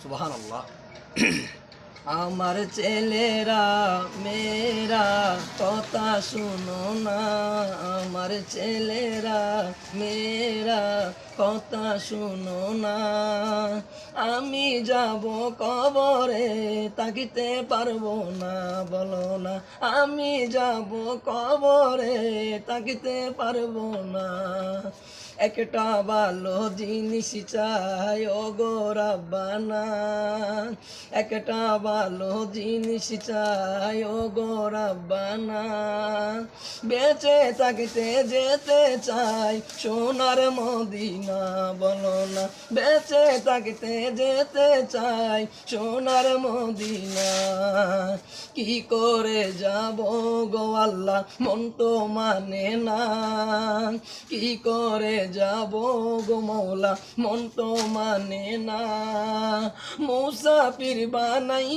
সুবহানাল্লাহ। আমার ছেলেরা মেয়েরা কথা শুনো না, আমার ছেলেরা মেয়েরা কথা শুনো না। আমি যাব কবরে তাকিতে পারবো না, বলো না। আমি যাব কবরে তাকিতে পারবো না। একটা ভালো জিনিস চাই ও গো রাব্বানা, একটা ভালো জিনিস চাই ও গো রাব্বানা। বেঁচে থাকতে যেতে চাই সোনার মদিনা, বলো না। বেঁচে থাকতে যেতে চাই সোনার মদিনা। কি করে যাব গো আল্লাহ মন তো মানে না, কি করে যাব গো মৌলা মন তো মানে না। মুসাফির বানাই